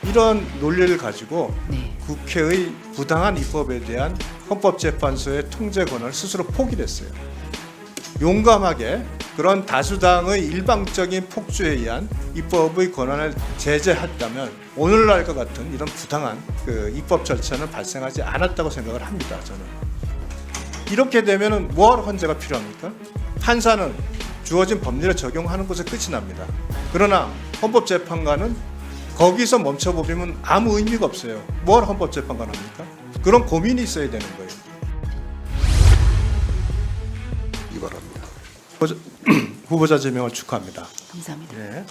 이런 논리를 가지고 네. 국회의 부당한 입법에 대한 헌법재판소의 통제 권한을 스스로 포기를 했어요. 용감하게 그런 다수당의 일방적인 폭주에 의한 입법의 권한을 제재했다면 오늘날과 같은 이런 부당한 그 입법 절차는 발생하지 않았다고 생각을 합니다. 저는 이렇게 되면은 뭐하러 헌재가 필요합니까? 판사는 주어진 법률에 적용하는 것에 끝이 납니다. 그러나 헌법재판관은 거기서 멈춰버리면 아무 의미가 없어요. 뭐하러 헌법재판관 합니까? 그런 고민이 있어야 되는 거예요. 이바랍니다. 후보자 제명을 축하합니다. 감사합니다. 예.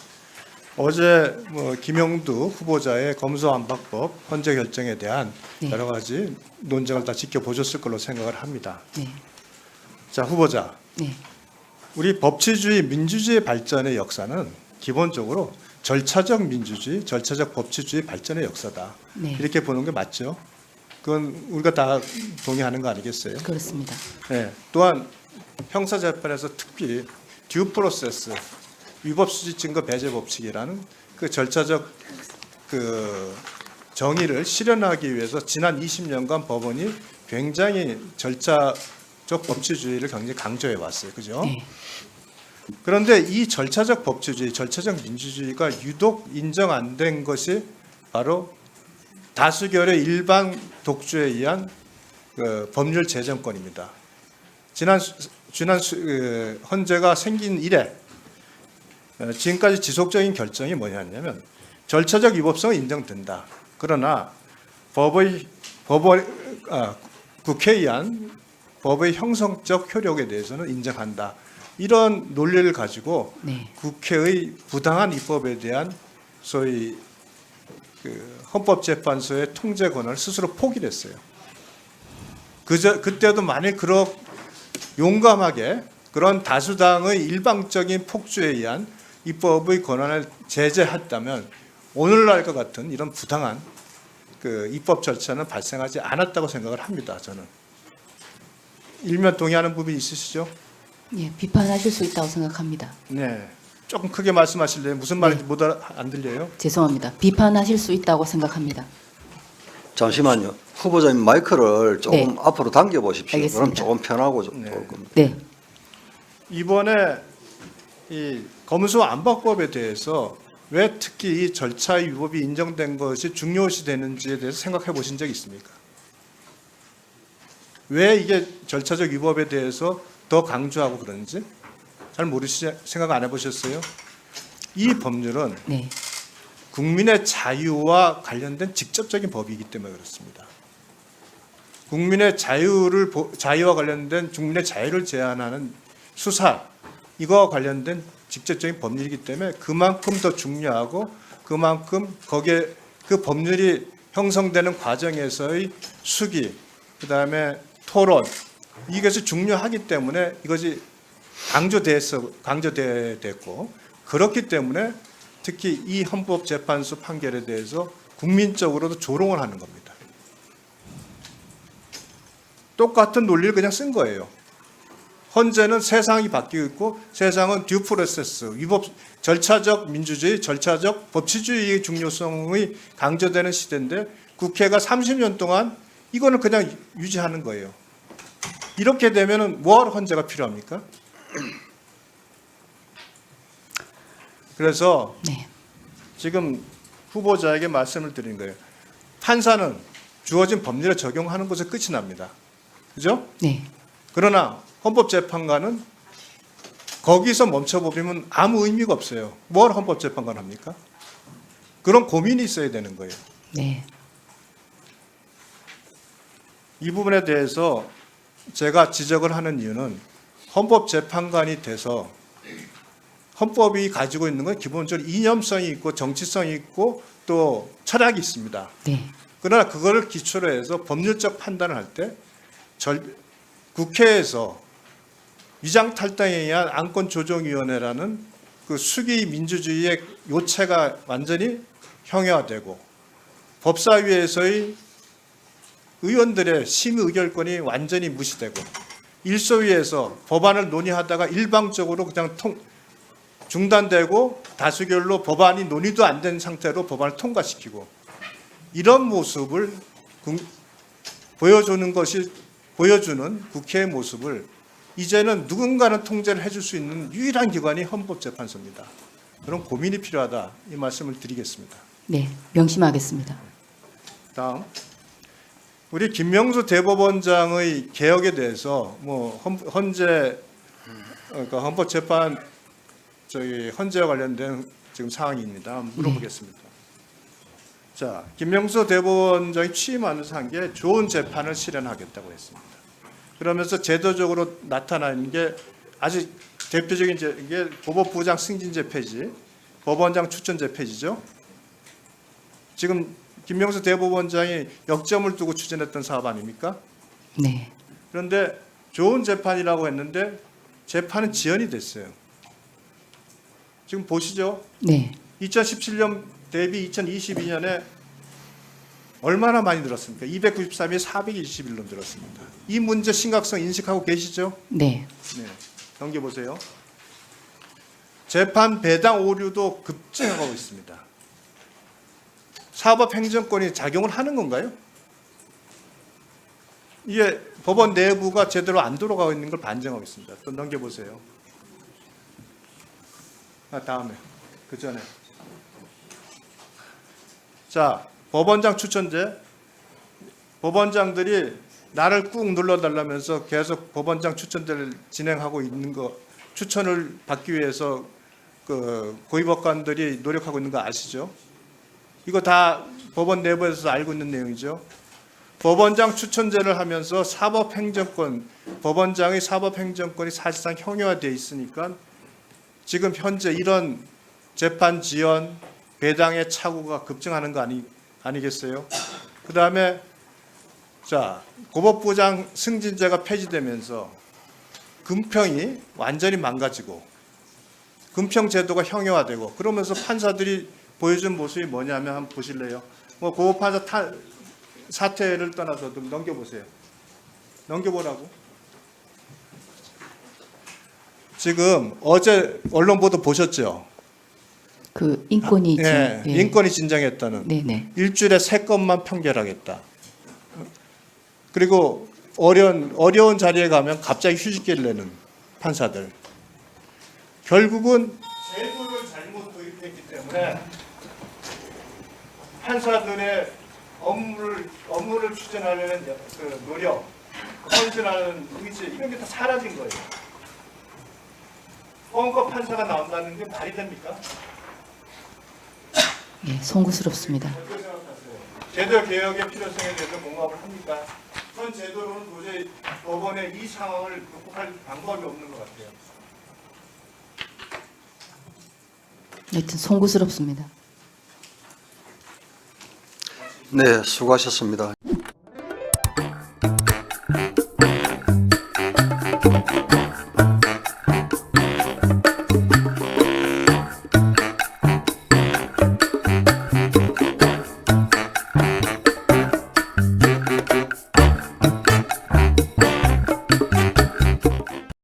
어제 김영두 후보자의 검수완박법 헌재 결정에 대한 네. 여러 가지 논쟁을 다 지켜보셨을 걸로 생각을 합니다. 네. 자, 후보자. 네. 우리 법치주의, 민주주의 발전의 역사는 기본적으로 절차적 민주주의, 절차적 법치주의 발전의 역사다. 네. 이렇게 보는 게 맞죠? 그건 우리가 다 동의하는 거 아니겠어요? 그렇습니다. 네. 또한 형사재판에서 특히 듀 프로세스, 위법수지 증거 배제 법칙이라는 그 절차적 그 정의를 실현하기 위해서 지난 20년간 법원이 굉장히 절차적 법치주의를 굉장히 강조해 왔어요. 그죠? 네. 그런데 이 절차적 법치주의, 절차적 민주주의가 유독 인정 안 된 것이 바로 다수결의 일반 독주에 의한 그 법률 제정권입니다. 지난 헌재가 생긴 이래 지금까지 지속적인 결정이 뭐냐면 절차적 위법성은 인정된다. 그러나 국회에 의한 법의 형성적 효력에 대해서는 인정한다. 이런 논리를 가지고 네. 국회의 부당한 입법에 대한 소위 그 헌법재판소의 통제 권한을 스스로 포기를 했어요. 그때도 만일 용감하게 그런 다수당의 일방적인 폭주에 의한 입법의 권한을 제재했다면 오늘날과 같은 이런 부당한 그 입법 절차는 발생하지 않았다고 생각을 합니다. 저는 일면 동의하는 부분이 있으시죠? 예, 비판하실 수 있다고 생각합니다. 네, 조금 크게 말씀하실래요? 무슨 말인지 안 들려요? 죄송합니다. 비판하실 수 있다고 생각합니다. 잠시만요. 후보자님 마이크를 조금 네. 앞으로 당겨 보십시오. 알겠습니다. 그럼 조금 편하고 네. 좋을 겁니다. 네. 이번에 이 검수완박법에 대해서 왜 특히 이 절차의 위법이 인정된 것이 중요시 되는지에 대해서 생각해 보신 적 있습니까? 왜 이게 절차적 위법에 대해서 더 강조하고 그러는지 잘 생각 안 해보셨어요? 이 법률은 네. 국민의 자유와 관련된 직접적인 법이기 때문에 그렇습니다. 국민의 자유와 관련된 국민의 자유를 제한하는 수사 이거와 관련된 직접적인 법률이기 때문에 그만큼 더 중요하고 그만큼 거기에 그 법률이 형성되는 과정에서의 수기 그다음에 토론 이것이 중요하기 때문에 이것이 강조됐고 그렇기 때문에 특히 이 헌법재판소 판결에 대해서 국민적으로도 조롱을 하는 겁니다. 똑같은 논리를 그냥 쓴 거예요. 헌재는 세상이 바뀌고 있고 세상은 듀 프로세스, 절차적 민주주의, 절차적 법치주의의 중요성이 강조되는 시대인데 국회가 30년 동안 이거는 그냥 유지하는 거예요. 이렇게 되면은 뭐하러 헌재가 필요합니까? 그래서 네. 지금 후보자에게 말씀을 드린 거예요. 판사는 주어진 법률에 적용하는 것에 끝이 납니다. 그죠? 네. 그러나 헌법재판관은 거기서 멈춰버리면 아무 의미가 없어요. 뭘 헌법재판관 합니까? 그런 고민이 있어야 되는 거예요. 네. 이 부분에 대해서 제가 지적을 하는 이유는 헌법재판관이 돼서 헌법이 가지고 있는 건 기본적으로 이념성이 있고 정치성이 있고 또 철학이 있습니다. 네. 그러나 그거를 기초로 해서 법률적 판단을 할 때 국회에서 위장탈당에 의한 안건조정위원회라는 그 수기 민주주의의 요체가 완전히 형해화되고 법사위에서의 의원들의 심의 의결권이 완전히 무시되고 일소위에서 법안을 논의하다가 일방적으로 그냥 중단되고 다수결로 법안이 논의도 안 된 상태로 법안을 통과시키고 이런 모습을 보여주는 국회의 모습을 이제는 누군가는 통제를 해줄 수 있는 유일한 기관이 헌법재판소입니다. 그런 고민이 필요하다 이 말씀을 드리겠습니다. 네, 명심하겠습니다. 다음 우리 김명수 대법원장의 개혁에 대해서 뭐 그러니까 헌법재판 헌재와 관련된 지금 상황입니다. 물어보겠습니다. 자, 김명수 대법원장이 취임하면서 한 게 좋은 재판을 실현하겠다고 했습니다. 그러면서 제도적으로 나타나는 게 아주 대표적인 게 법원부장 승진제 폐지, 법원장 추천제 폐지죠. 지금 김명수 대법원장이 역점을 두고 추진했던 사업 아닙니까? 네, 그런데 좋은 재판이라고 했는데 재판은 지연이 됐어요. 지금 보시죠. 네, 2017년 대비 2022년에 얼마나 많이 늘었습니까? 293이 421로 늘었습니다. 이 문제 심각성 인식하고 계시죠? 네, 네. 넘겨보세요. 재판 배당 오류도 급증하고 있습니다. 사법행정권이 작용을 하는 건가요? 이게 법원 내부가 제대로 안 돌아가고 있는 걸 반증하고 있습니다. 또 넘겨보세요. 다음에 그 전에 자 법원장 추천제 법원장들이 나를 꾹 눌러달라면서 계속 법원장 추천제를 진행하고 있는 거 추천을 받기 위해서 그 고위법관들이 노력하고 있는 거 아시죠? 이거 다 법원 내부에서 알고 있는 내용이죠. 법원장 추천제를 하면서 사법행정권 법원장의 사법행정권이 사실상 형용화되어 있으니까 지금 현재 이런 재판 지연, 배당의 착오가 급증하는 거 아니겠어요? 그 다음에 자 고법부장 승진제가 폐지되면서 금평이 완전히 망가지고 금평 제도가 형용화되고 그러면서 판사들이 보여준 모습이 뭐냐면 한번 보실래요? 뭐 고법판사 사퇴를 떠나서 좀 넘겨보세요. 넘겨보라고. 지금 어제 언론 보도 보셨죠? 그 인권이 예, 예. 인권이 진정했다는 네, 네, 일주일에 3건만 판결하겠다. 그리고 어려운 자리에 가면 갑자기 휴직계를 내는 판사들. 결국은 제도를 잘못 도입했기 때문에 판사들의 업무를 추진하려는 그 노력, 헌신하는 의지 이런 게 다 사라진 거예요. 헌법 판사가 나온다는 게 말이 됩니까? 예, 송구스럽습니다. 어떻게 생각하세요? 제도 개혁의 필요성에 대해서 공감을 합니까? 현 제도로는 도저히 법원의 이 상황을 극복할 방법이 없는 것 같아요. 하여튼 송구스럽습니다. 네, 수고하셨습니다.